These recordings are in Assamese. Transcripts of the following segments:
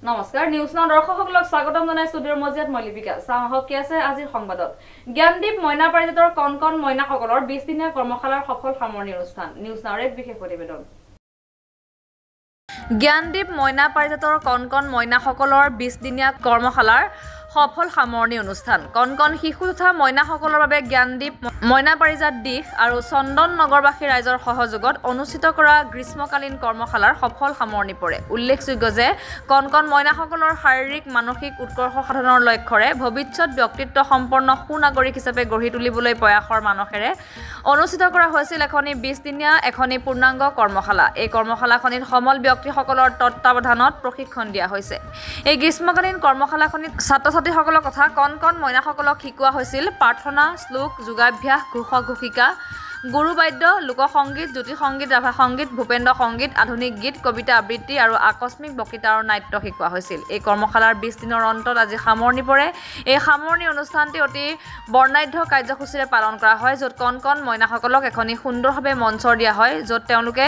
নমস্কাৰ নিউজ নাও দৰ্শকসকলক স্বাগতম জনাই ষ্টুডিঅ'ৰ মজিয়াত মই লিপিকা চাহক কি আছে আজিৰ সংবাদত জ্ঞানদীপ মইনা পাৰিজাতৰ কণ মইনাসকলৰ 20 দিনীয়া কৰ্মশালাৰ সফল সামৰণি অনুষ্ঠান নিউজ নাওৰ এক বিশেষ প্ৰতিবেদন জ্ঞানদীপ মইনা পাৰিজাতৰ কণ মইনাসকলৰ 20 দিনীয়া কৰ্মশালাৰ সফল সামৰণি অনুষ্ঠান কণ শিশু তথা মইনাসকলৰ বাবে জ্ঞানদীপ মইনা পাৰিজাত দিশ আৰু চন্দন নগৰবাসী ৰাইজৰ সহযোগত অনুষ্ঠিত কৰা গ্ৰীষ্মকালীন কৰ্মশালাৰ সফল সামৰণি পৰে উল্লেখযোগ্য যে কণ মইনাসকলৰ শাৰীৰিক মানসিক উৎকৰ্ষ সাধনৰ লক্ষ্যৰে ভৱিষ্যত ব্যক্তিত্ব সম্পন্ন সুনাগৰিক হিচাপে গঢ়ি তুলিবলৈ প্ৰয়াসৰ মানসেৰে অনুষ্ঠিত কৰা হৈছিল এখনি 20 দিনীয়া এখনি পূৰ্ণাংগ কৰ্মশালা এই কৰ্মশালাখনিত সমল ব্যক্তিসকলৰ তত্ত্বাৱধানত প্ৰশিক্ষণ দিয়া হৈছে এই গ্ৰীষ্মকালীন কৰ্মশালাখনিত ছাত্ৰ-ছাত্ৰীসকলৰ কথা কণ মইনাসকলক শিকোৱা হৈছিল প্ৰাৰ্থনা শ্লোক যোগাভ্যাস ঘোষক ঘোষিকা গুৰু বাদ্য লোকসংগীত জ্যোতি সংগীত ৰাভা সংগীত ভূপেন্দ্ৰ সংগীত আধুনিক গীত কবিতা আবৃত্তি আৰু আকস্মিক বক্তৃতা আৰু নাট্য শিকোৱা হৈছিল এই কৰ্মশালাৰ 20 দিনৰ অন্তত আজি সামৰণি পৰে এই সামৰণি অনুষ্ঠানটি অতি বৰ্ণাঢ্য কাৰ্যসূচীৰে পালন কৰা হয় য'ত কণ মইনাসকলক এখনি সুন্দৰভাৱে মঞ্চৰ দিয়া হয় য'ত তেওঁলোকে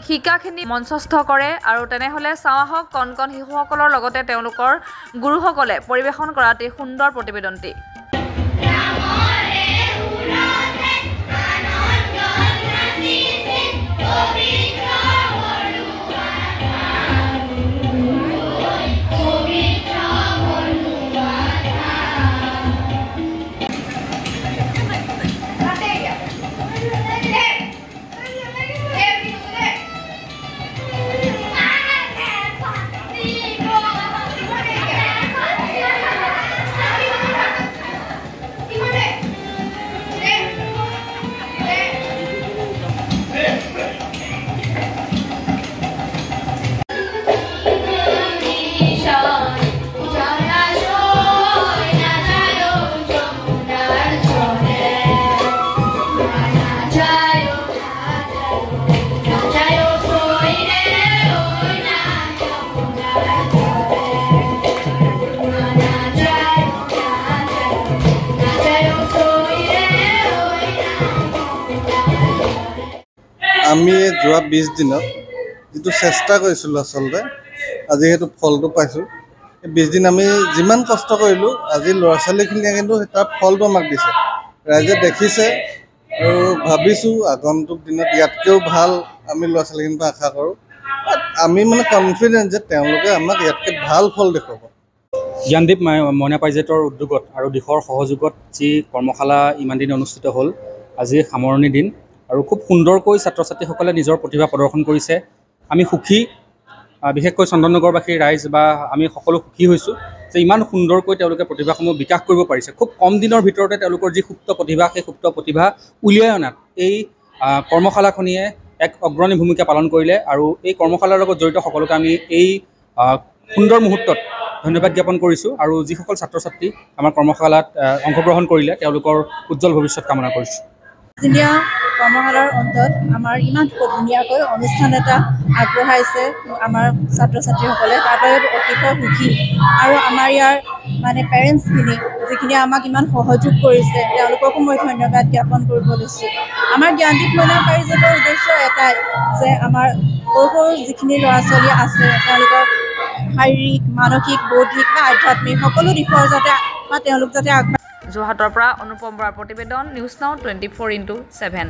শিকাখিনি মঞ্চস্থ কৰে আৰু তেনেহলে চাওঁহক কণ শিশুসকলৰ লগতে তেওঁলোকৰ গুৰুসকলে পৰিৱেশন কৰা অতি সুন্দৰ প্ৰতিবেদনটি আমি যোৱা 20 দিনত যেটো চেষ্টা কৰিছিলো আসলতে আজি হেতু ফলটো পাইছো 20 দিন আমি যিমান কষ্ট কৰিলো আজি লৰাছালীখিনিয়ে কিন্তু তাৰ ফলটো আমাক দিছে ৰাইজে দেখিছে আৰু ভাবিছো আগন্তুক দিনত ইয়াতকেও ভাল আমি লৰাছালীখিনিৰ পৰা আশা কৰো আমি মানে কনফিডেন্ট যে তেওঁলোকে আমাক ইয়াতকে ভাল ফল দেখুৱাব জ্ঞানদীপ মইনা পাৰিজাতৰ উদ্যোগত আৰু দিশৰ সহযোগত যি কৰ্মশালা ইমান দিন অনুষ্ঠিত হ'ল আজি সামৰণি দিন আৰু খুব সুন্দৰকৈ ছাত্ৰ-ছাত্ৰীসকলে নিজৰ প্ৰতিভা প্ৰদৰ্শন কৰিছে আমি সুখী বিশেষকৈ চন্দননগৰবাসী ৰাইজ বা আমি সকলো সুখী হৈছোঁ যে ইমান সুন্দৰকৈ তেওঁলোকে প্ৰতিভাসমূহ বিকাশ কৰিব পাৰিছে খুব কম দিনৰ ভিতৰতে তেওঁলোকৰ যি সুপ্ত প্ৰতিভা সেই সুপ্ত প্ৰতিভা উলিয়াই অনাত এই কৰ্মশালাখনিয়ে এক অগ্ৰণী ভূমিকা পালন কৰিলে আৰু এই কৰ্মশালাৰ লগত জড়িত সকলোকে আমি এই সুন্দৰ মুহূৰ্তত ধন্যবাদ জ্ঞাপন কৰিছোঁ আৰু যিসকল ছাত্ৰ-ছাত্ৰী আমাৰ কৰ্মশালাত অংশগ্ৰহণ কৰিলে তেওঁলোকৰ উজ্জ্বল ভৱিষ্যত কামনা কৰিছোঁ দিনীয়া কৰ্মশালাৰ অন্তত আমাৰ ইমান ধুনীয়াকৈ অনুষ্ঠান এটা আগবঢ়াইছে আমাৰ ছাত্ৰ-ছাত্ৰীসকলে তাৰ বাবে অতিশয় সুখী আৰু আমাৰ ইয়াৰ মানে পেৰেণ্টছখিনি যিখিনি আমাক ইমান সহযোগ কৰিছে তেওঁলোককো মই ধন্যবাদ জ্ঞাপন কৰিব লৈছোঁ আমাৰ জ্ঞানদীপ মইনা পাৰিজাতৰ উদ্দেশ্য এটাই যে আমাৰ সৰু যিখিনি ল'ৰা ছোৱালী আছে তেওঁলোকৰ শাৰীৰিক মানসিক বৌদ্ধিক বা আধ্যাত্মিক সকলো দিশৰ যাতে বা তেওঁলোক যাতে যোৰহাটৰ পৰা অনুপম বৰাৰ প্ৰতিবেদন নিউজ নাও 24/7